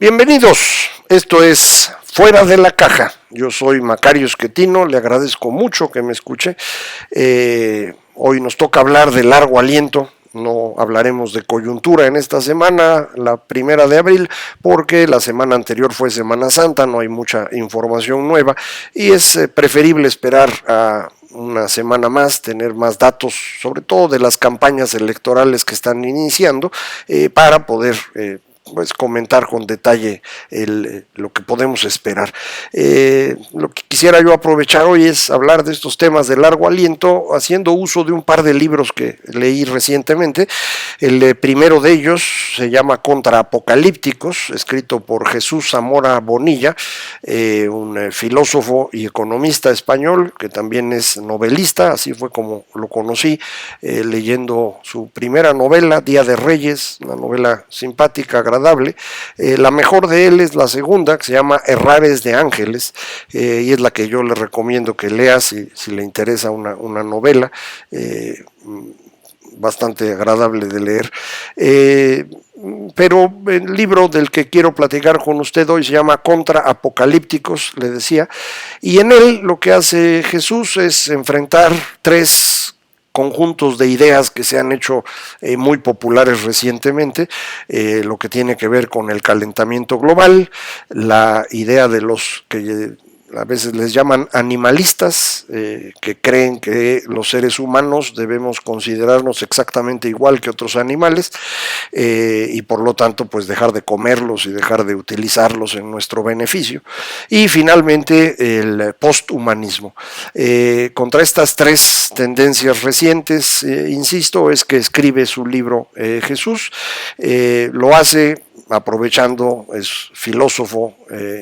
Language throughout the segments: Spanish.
Bienvenidos, esto es Fuera de la Caja. Yo soy Macario Schettino, le agradezco mucho que me escuche. Hoy nos toca hablar de largo aliento. No hablaremos de coyuntura en esta semana, la 1 de abril, porque la semana anterior fue Semana Santa, no hay mucha información nueva y es preferible esperar a una semana más, tener más datos, sobre todo de las campañas electorales que están iniciando, para poder pues comentar con detalle lo que podemos esperar. Lo que quisiera yo aprovechar hoy es hablar de estos temas de largo aliento, haciendo uso de un par de libros que leí recientemente. El primero de ellos se llama Contraapocalípticos, escrito por Jesús Zamora Bonilla, un filósofo y economista español que también es novelista. Así fue como lo conocí, leyendo su primera novela, Día de Reyes, una novela simpática, agradable. La mejor de él es la segunda, que se llama Errares de Ángeles, y es la que yo le recomiendo que lea si le interesa una novela bastante agradable de leer. Pero el libro del que quiero platicar con usted hoy se llama Contraapocalípticos, le decía, y en él lo que hace Jesús es enfrentar tres conjuntos de ideas que se han hecho muy populares recientemente, lo que tiene que ver con el calentamiento global, la idea de los que a veces les llaman animalistas, que creen que los seres humanos debemos considerarnos exactamente igual que otros animales, y por lo tanto pues dejar de comerlos y dejar de utilizarlos en nuestro beneficio. Y finalmente el posthumanismo. Contra estas tres tendencias recientes, insisto, es que escribe su libro Jesús. Lo hace aprovechando, es filósofo,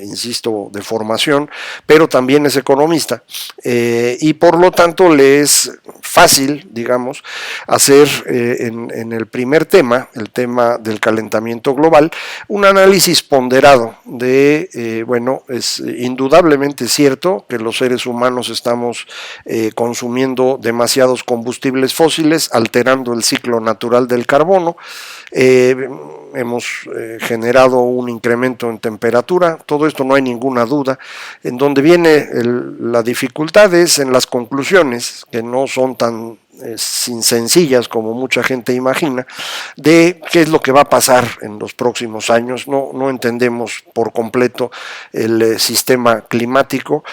insisto, de formación, pero también es economista, y por lo tanto le es fácil, digamos, hacer en el primer tema, el tema del calentamiento global, un análisis ponderado de, bueno, es indudablemente cierto que los seres humanos estamos consumiendo demasiados combustibles fósiles, alterando el ciclo natural del carbono. Hemos generado un incremento en temperatura, todo esto no hay ninguna duda. En donde viene la dificultad es en las conclusiones, que no son tan sencillas como mucha gente imagina, de qué es lo que va a pasar en los próximos años. No entendemos por completo el sistema climático,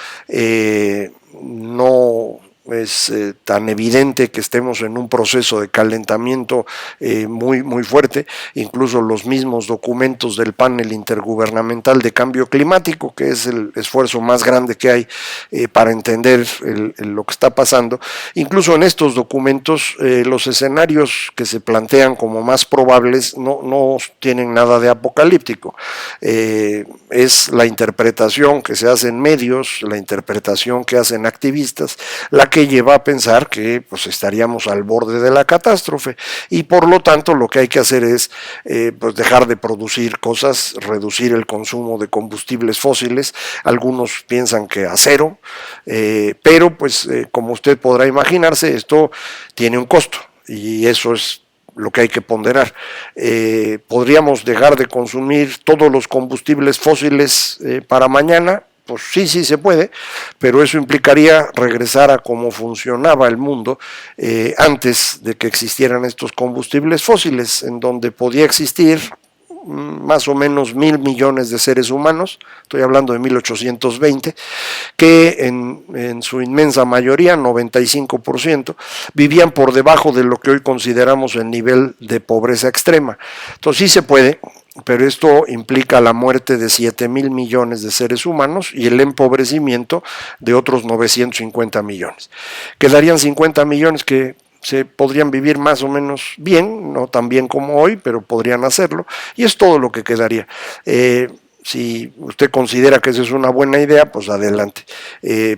no es tan evidente que estemos en un proceso de calentamiento muy fuerte. Incluso los mismos documentos del panel intergubernamental de cambio climático, que es el esfuerzo más grande que hay para entender lo que está pasando, incluso en estos documentos los escenarios que se plantean como más probables no tienen nada de apocalíptico. Es la interpretación que se hace en medios, la interpretación que hacen activistas, la que lleva a pensar que pues estaríamos al borde de la catástrofe, y por lo tanto lo que hay que hacer es pues dejar de producir cosas, reducir el consumo de combustibles fósiles. Algunos piensan que a cero, pero pues como usted podrá imaginarse, esto tiene un costo y eso es lo que hay que ponderar. ¿Podríamos dejar de consumir todos los combustibles fósiles para mañana? Pues sí se puede, pero eso implicaría regresar a cómo funcionaba el mundo antes de que existieran estos combustibles fósiles, en donde podía existir más o menos 1.000 millones de seres humanos, estoy hablando de 1820, que en su inmensa mayoría, 95%, vivían por debajo de lo que hoy consideramos el nivel de pobreza extrema. Entonces sí se puede, pero esto implica la muerte de 7.000 millones de seres humanos y el empobrecimiento de otros 950 millones. Quedarían 50 millones que se podrían vivir más o menos bien, no tan bien como hoy, pero podrían hacerlo, y es todo lo que quedaría. Si usted considera que esa es una buena idea, pues adelante.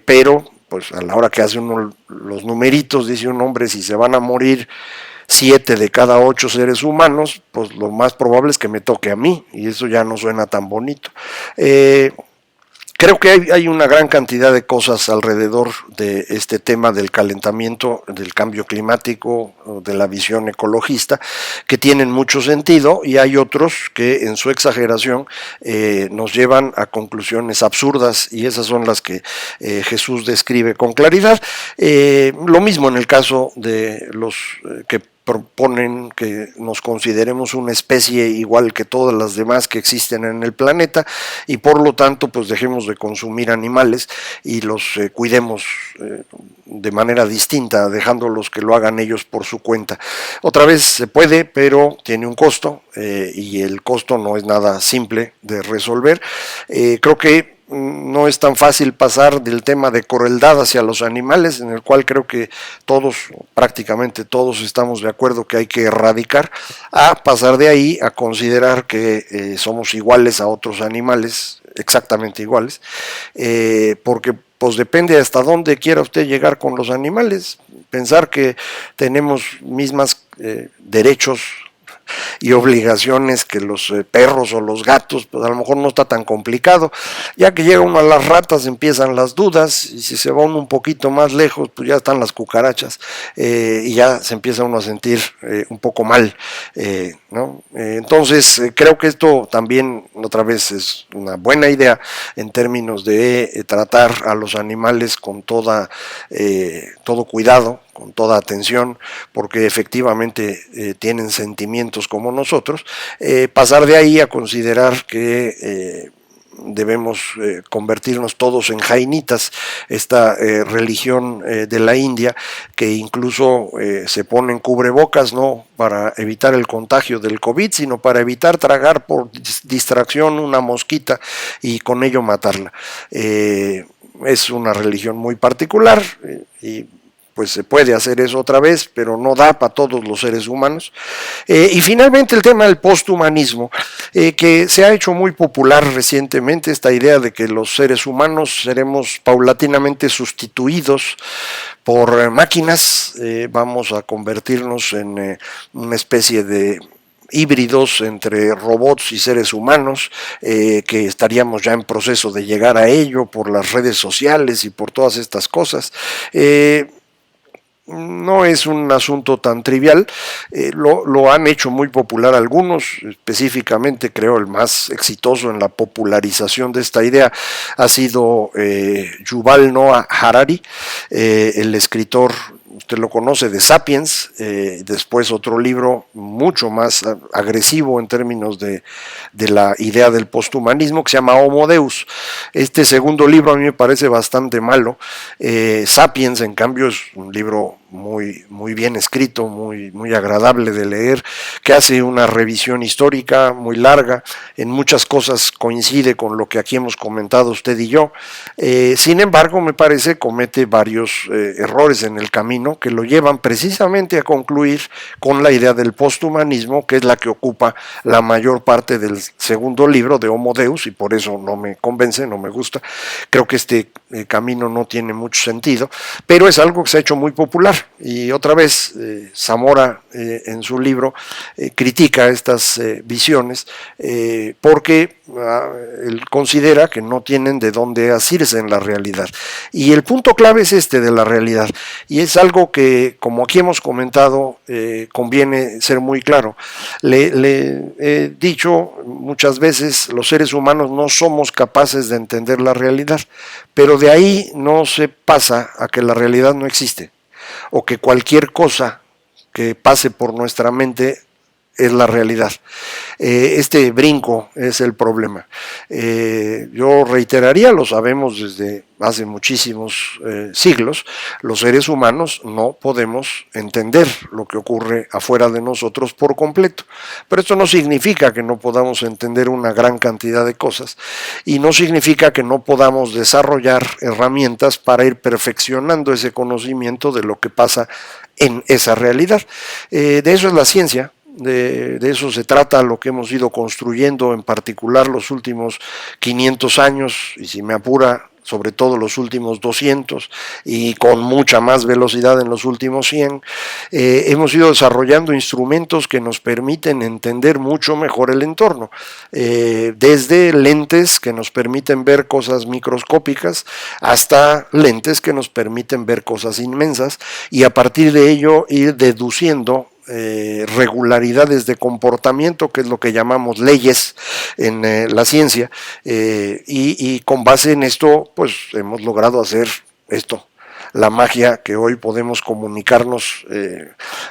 Pero pues a la hora que hace uno los numeritos, dice un hombre, si se van a morir 7 de cada 8 seres humanos, pues lo más probable es que me toque a mí, y eso ya no suena tan bonito. Creo que hay una gran cantidad de cosas alrededor de este tema del calentamiento, del cambio climático, de la visión ecologista, que tienen mucho sentido, y hay otros que en su exageración nos llevan a conclusiones absurdas, y esas son las que Jesús describe con claridad. Lo mismo en el caso de los que proponen que nos consideremos una especie igual que todas las demás que existen en el planeta, y por lo tanto pues dejemos de consumir animales y los cuidemos de manera distinta, dejándolos que lo hagan ellos por su cuenta. Otra vez se puede, pero tiene un costo, y el costo no es nada simple de resolver. Creo que no es tan fácil pasar del tema de crueldad hacia los animales, en el cual creo que todos, prácticamente todos, estamos de acuerdo que hay que erradicar, a pasar de ahí a considerar que somos iguales a otros animales, exactamente iguales, porque pues depende hasta dónde quiera usted llegar con los animales. Pensar que tenemos mismas derechos y obligaciones que los perros o los gatos, pues a lo mejor no está tan complicado. Ya que llega uno a las ratas empiezan las dudas, y si se va uno un poquito más lejos, pues ya están las cucarachas, y ya se empieza uno a sentir un poco mal, ¿no? Entonces creo que esto también otra vez es una buena idea en términos de tratar a los animales con todo cuidado, con toda atención, porque efectivamente tienen sentimientos como nosotros. Pasar de ahí a considerar que debemos convertirnos todos en jainitas, esta religión de la India, que incluso se ponen cubrebocas no para evitar el contagio del COVID, sino para evitar tragar por distracción una mosquita y con ello matarla. Es una religión muy particular, y pues se puede hacer eso otra vez, pero no da para todos los seres humanos. Y finalmente el tema del posthumanismo, que se ha hecho muy popular recientemente, esta idea de que los seres humanos seremos paulatinamente sustituidos por máquinas, vamos a convertirnos en una especie de híbridos entre robots y seres humanos, que estaríamos ya en proceso de llegar a ello por las redes sociales y por todas estas cosas. No es un asunto tan trivial, lo han hecho muy popular algunos, específicamente creo el más exitoso en la popularización de esta idea ha sido Yuval Noah Harari, el escritor, usted lo conoce, de Sapiens, después otro libro mucho más agresivo en términos de la idea del posthumanismo, que se llama Homo Deus. Este segundo libro a mí me parece bastante malo. Sapiens, en cambio, es un libro muy bien escrito, muy agradable de leer, que hace una revisión histórica muy larga, en muchas cosas coincide con lo que aquí hemos comentado usted y yo. Sin embargo, me parece comete varios errores en el camino que lo llevan precisamente a concluir con la idea del posthumanismo, que es la que ocupa la mayor parte del segundo libro de Homo Deus, y por eso no me convence, no me gusta. Creo que este camino no tiene mucho sentido, pero es algo que se ha hecho muy popular. Y otra vez Zamora en su libro critica estas visiones, porque él considera que no tienen de dónde asirse en la realidad. Y el punto clave es este de la realidad, y es algo que, como aquí hemos comentado, conviene ser muy claro. Le he dicho muchas veces, los seres humanos no somos capaces de entender la realidad, pero de ahí no se pasa a que la realidad no existe, o que cualquier cosa que pase por nuestra mente es la realidad. Este brinco es el problema. Yo reiteraría, lo sabemos desde hace muchísimos siglos, los seres humanos no podemos entender lo que ocurre afuera de nosotros por completo. Pero esto no significa que no podamos entender una gran cantidad de cosas, y no significa que no podamos desarrollar herramientas para ir perfeccionando ese conocimiento de lo que pasa en esa realidad. De eso es la ciencia. De eso se trata lo que hemos ido construyendo, en particular los últimos 500 años, y si me apura sobre todo los últimos 200 y con mucha más velocidad en los últimos 100, hemos ido desarrollando instrumentos que nos permiten entender mucho mejor el entorno, desde lentes que nos permiten ver cosas microscópicas hasta lentes que nos permiten ver cosas inmensas y a partir de ello ir deduciendo regularidades de comportamiento, que es lo que llamamos leyes en la ciencia, y con base en esto pues hemos logrado hacer esto, la magia que hoy podemos comunicarnos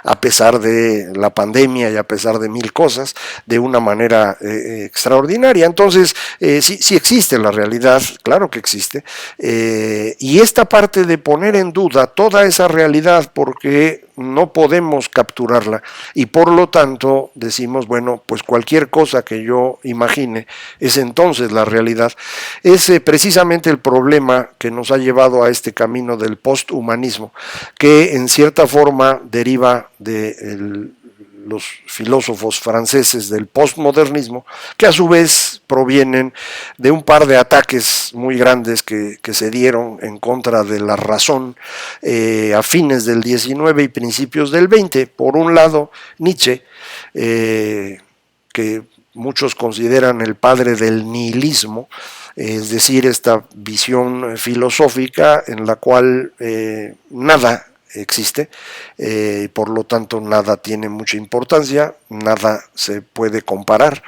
a pesar de la pandemia y a pesar de mil cosas, de una manera extraordinaria. Entonces, sí existe la realidad, claro que existe, y esta parte de poner en duda toda esa realidad porque no podemos capturarla y por lo tanto decimos, bueno, pues cualquier cosa que yo imagine es entonces la realidad, es precisamente el problema que nos ha llevado a este camino del posthumanismo, que en cierta forma deriva de los filósofos franceses del postmodernismo, que a su vez provienen de un par de ataques muy grandes que se dieron en contra de la razón a fines del 19 y principios del 20. Por un lado, Nietzsche, que muchos consideran el padre del nihilismo, es decir, esta visión filosófica en la cual nada existe, por lo tanto nada tiene mucha importancia, nada se puede comparar,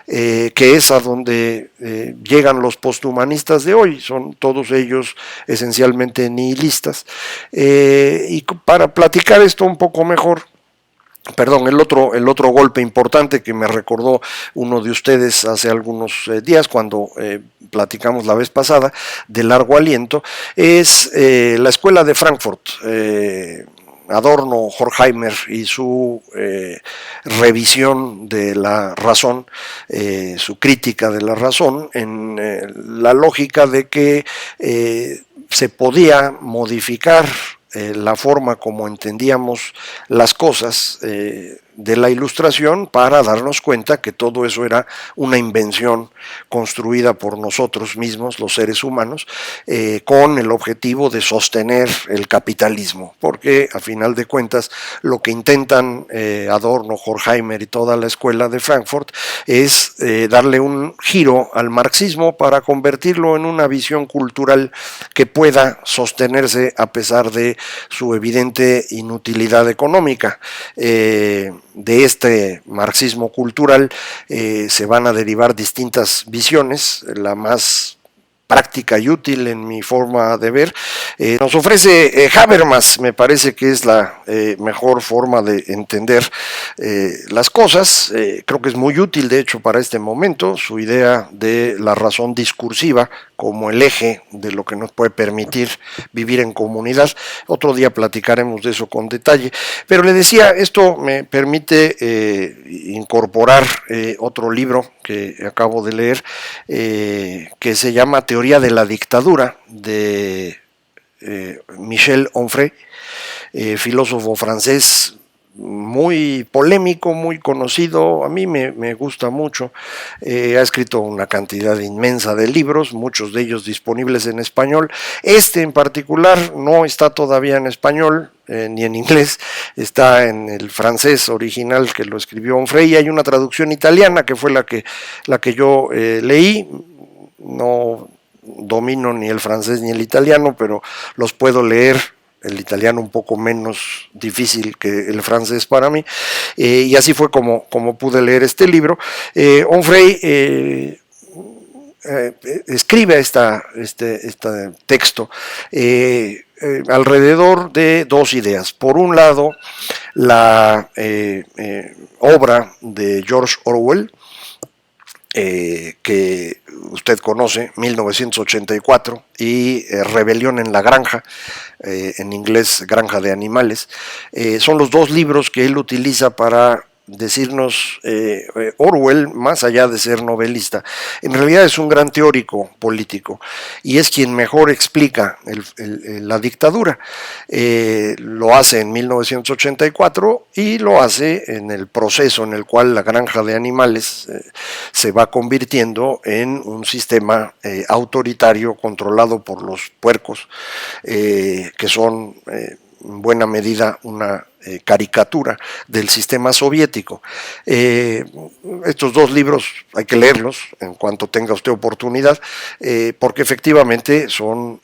que es a donde llegan los posthumanistas de hoy, son todos ellos esencialmente nihilistas. Y para platicar esto un poco mejor, perdón, el otro golpe importante que me recordó uno de ustedes hace algunos días cuando platicamos la vez pasada de largo aliento es la escuela de Frankfurt. Adorno, Horkheimer y su revisión de la razón, su crítica de la razón, en la lógica de que se podía modificar la forma como entendíamos las cosas de la Ilustración para darnos cuenta que todo eso era una invención construida por nosotros mismos, los seres humanos, con el objetivo de sostener el capitalismo, porque a final de cuentas lo que intentan Adorno, Horkheimer y toda la escuela de Frankfurt es darle un giro al marxismo para convertirlo en una visión cultural que pueda sostenerse a pesar de su evidente inutilidad económica. De este marxismo cultural se van a derivar distintas visiones, la más práctica y útil en mi forma de ver. Nos ofrece Habermas, me parece que es la mejor forma de entender las cosas. Creo que es muy útil, de hecho, para este momento, su idea de la razón discursiva como el eje de lo que nos puede permitir vivir en comunidad. Otro día platicaremos de eso con detalle. Pero le decía, esto me permite incorporar otro libro que acabo de leer, que se llama Teoría de la dictadura, de Michel Onfray, filósofo francés muy polémico, muy conocido, a mí me gusta mucho, ha escrito una cantidad inmensa de libros, muchos de ellos disponibles en español, este en particular no está todavía en español, ni en inglés, está en el francés original que lo escribió Onfray, y hay una traducción italiana que fue la que yo leí, no domino ni el francés ni el italiano, pero los puedo leer, el italiano un poco menos difícil que el francés para mí, y así fue como pude leer este libro. Onfray escribe este texto alrededor de dos ideas. Por un lado, la obra de George Orwell, que usted conoce, 1984, y Rebelión en la Granja, en inglés Granja de Animales, son los dos libros que él utiliza para decirnos Orwell, más allá de ser novelista, en realidad es un gran teórico político y es quien mejor explica la dictadura. Lo hace en 1984 y lo hace en el proceso en el cual la granja de animales se va convirtiendo en un sistema autoritario controlado por los puercos, que son en buena medida una caricatura del sistema soviético. Estos dos libros hay que leerlos en cuanto tenga usted oportunidad, porque efectivamente son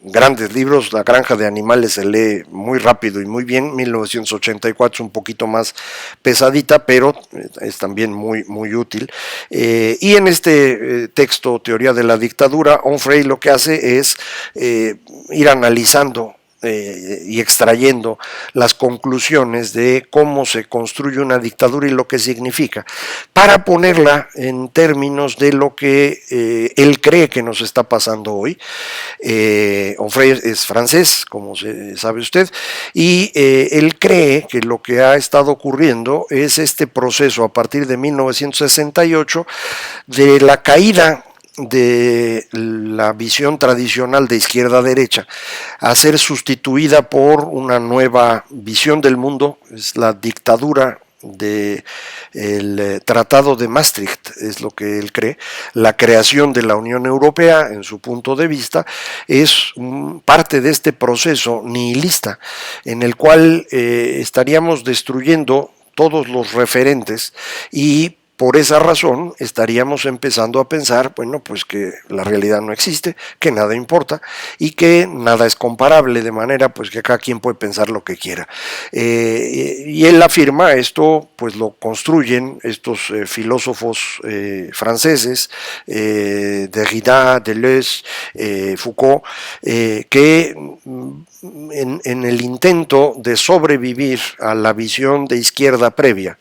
grandes libros. La granja de animales se lee muy rápido y muy bien. 1984 es un poquito más pesadita, pero es también muy, muy útil. Y en este texto, Teoría de la Dictadura, Onfray lo que hace es ir analizando y extrayendo las conclusiones de cómo se construye una dictadura y lo que significa, para ponerla en términos de lo que él cree que nos está pasando hoy. Onfray es francés, como sabe usted, y él cree que lo que ha estado ocurriendo es este proceso a partir de 1968 de la caída de la visión tradicional de izquierda-derecha a ser sustituida por una nueva visión del mundo. Es la dictadura del Tratado de Maastricht, es lo que él cree. La creación de la Unión Europea, en su punto de vista, es parte de este proceso nihilista en el cual estaríamos destruyendo todos los referentes y por esa razón estaríamos empezando a pensar, bueno, pues que la realidad no existe, que nada importa y que nada es comparable, de manera pues que cada quien puede pensar lo que quiera. Y él afirma, esto pues lo construyen estos filósofos franceses, Derrida, Deleuze, Foucault, que en el intento de sobrevivir a la visión de izquierda previa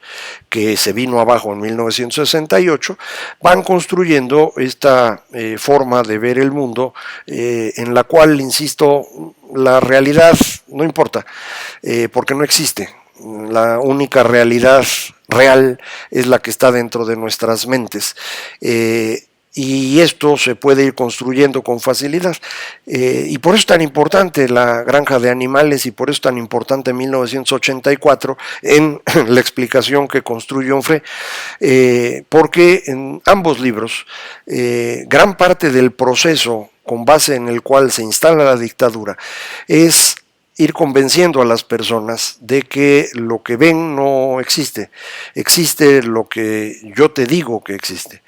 que se vino abajo en 1968, van construyendo esta forma de ver el mundo en la cual, insisto, la realidad no importa, porque no existe. La única realidad real es la que está dentro de nuestras mentes. Y esto se puede ir construyendo con facilidad. Y por eso es tan importante la granja de animales y por eso es tan importante 1984 en la explicación que construye Onfray, porque en ambos libros gran parte del proceso con base en el cual se instala la dictadura es ir convenciendo a las personas de que lo que ven no existe, existe lo que yo te digo que existe.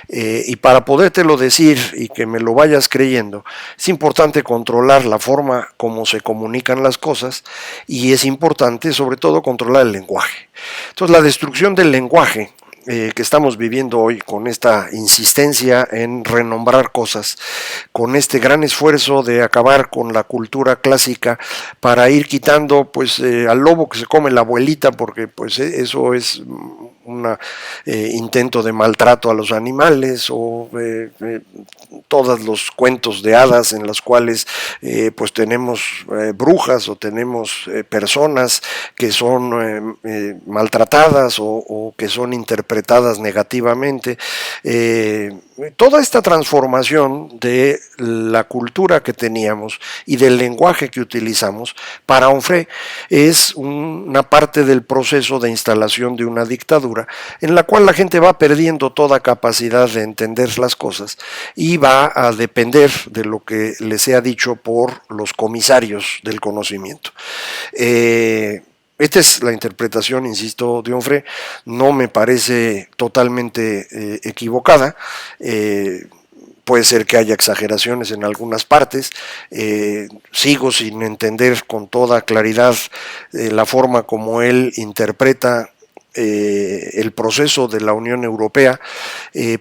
Y para podértelo decir y que me lo vayas creyendo, es importante controlar la forma como se comunican las cosas y es importante sobre todo controlar el lenguaje. Entonces la destrucción del lenguaje que estamos viviendo hoy, con esta insistencia en renombrar cosas, con este gran esfuerzo de acabar con la cultura clásica para ir quitando pues al lobo que se come la abuelita, porque pues eso es un intento de maltrato a los animales, o todos los cuentos de hadas en los cuales pues tenemos brujas o tenemos personas que son maltratadas o que son interpretadas negativamente. Toda esta transformación de la cultura que teníamos y del lenguaje que utilizamos para Onfray es una parte del proceso de instalación de una dictadura en la cual la gente va perdiendo toda capacidad de entender las cosas y va a depender de lo que les sea dicho por los comisarios del conocimiento. Esta es la interpretación, insisto, de Onfray. No me parece totalmente equivocada. Puede ser que haya exageraciones en algunas partes. Sigo sin entender con toda claridad la forma como él interpreta el proceso de la Unión Europea,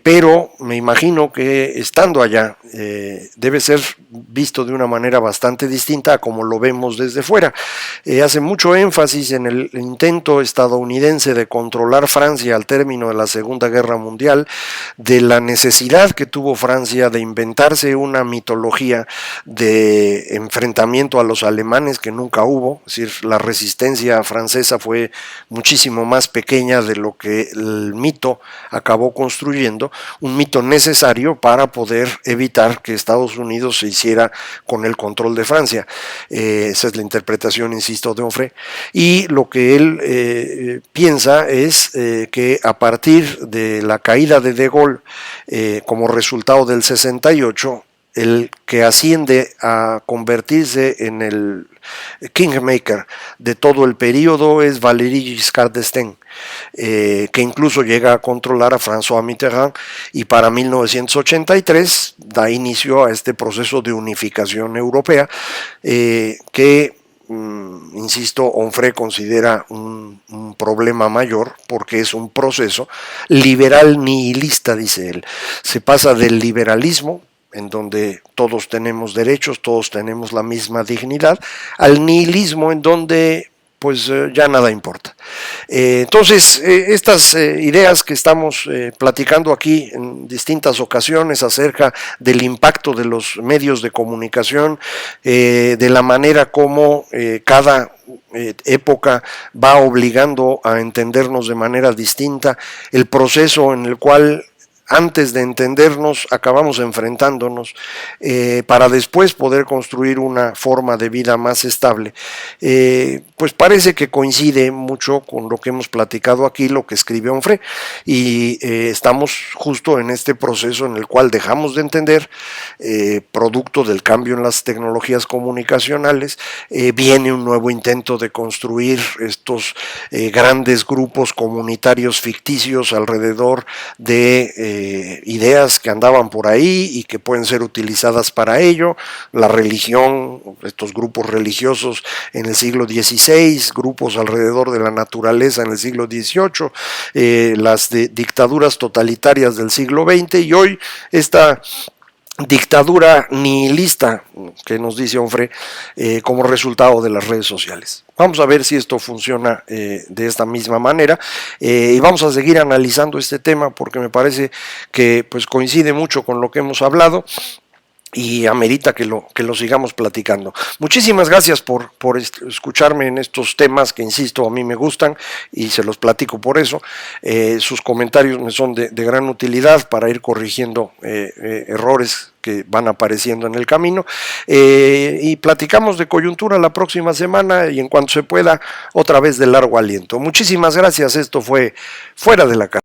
pero me imagino que estando allá debe ser visto de una manera bastante distinta a como lo vemos desde fuera. Hace mucho énfasis en el intento estadounidense de controlar Francia al término de la Segunda Guerra Mundial, de la necesidad que tuvo Francia de inventarse una mitología de enfrentamiento a los alemanes que nunca hubo. Es decir, la resistencia francesa fue muchísimo más pequeña pequeña de lo que el mito acabó construyendo, un mito necesario para poder evitar que Estados Unidos se hiciera con el control de Francia. Esa es la interpretación, insisto, de Onfray. Y lo que él piensa es que a partir de la caída de Gaulle, como resultado del 68, el que asciende a convertirse en el kingmaker de todo el periodo es Valéry Giscard d'Estaing, que incluso llega a controlar a François Mitterrand, y para 1983 da inicio a este proceso de unificación europea que insisto, Onfray considera un problema mayor porque es un proceso liberal nihilista, dice él. Se pasa del liberalismo, en donde todos tenemos derechos, todos tenemos la misma dignidad, al nihilismo, en donde pues ya nada importa. Entonces, estas ideas que estamos platicando aquí en distintas ocasiones acerca del impacto de los medios de comunicación, de la manera como cada época va obligando a entendernos de manera distinta, el proceso en el cual antes de entendernos acabamos enfrentándonos para después poder construir una forma de vida más estable, pues parece que coincide mucho con lo que hemos platicado aquí, lo que escribe Onfray, y estamos justo en este proceso en el cual dejamos de entender, producto del cambio en las tecnologías comunicacionales, viene un nuevo intento de construir estos grandes grupos comunitarios ficticios alrededor de ideas que andaban por ahí y que pueden ser utilizadas para ello, la religión, estos grupos religiosos en el siglo XVI, grupos alrededor de la naturaleza en el siglo XVIII, las dictaduras totalitarias del siglo XX, y hoy esta dictadura nihilista que nos dice Onfray como resultado de las redes sociales. Vamos a ver si esto funciona de esta misma manera, y vamos a seguir analizando este tema porque me parece que pues coincide mucho con lo que hemos hablado y amerita que lo sigamos platicando. Muchísimas gracias por escucharme en estos temas que, insisto, a mí me gustan y se los platico por eso. Sus comentarios me son de gran utilidad para ir corrigiendo errores que van apareciendo en el camino, y platicamos de coyuntura la próxima semana y en cuanto se pueda otra vez de largo aliento. Muchísimas gracias, esto fue Fuera de la Caja.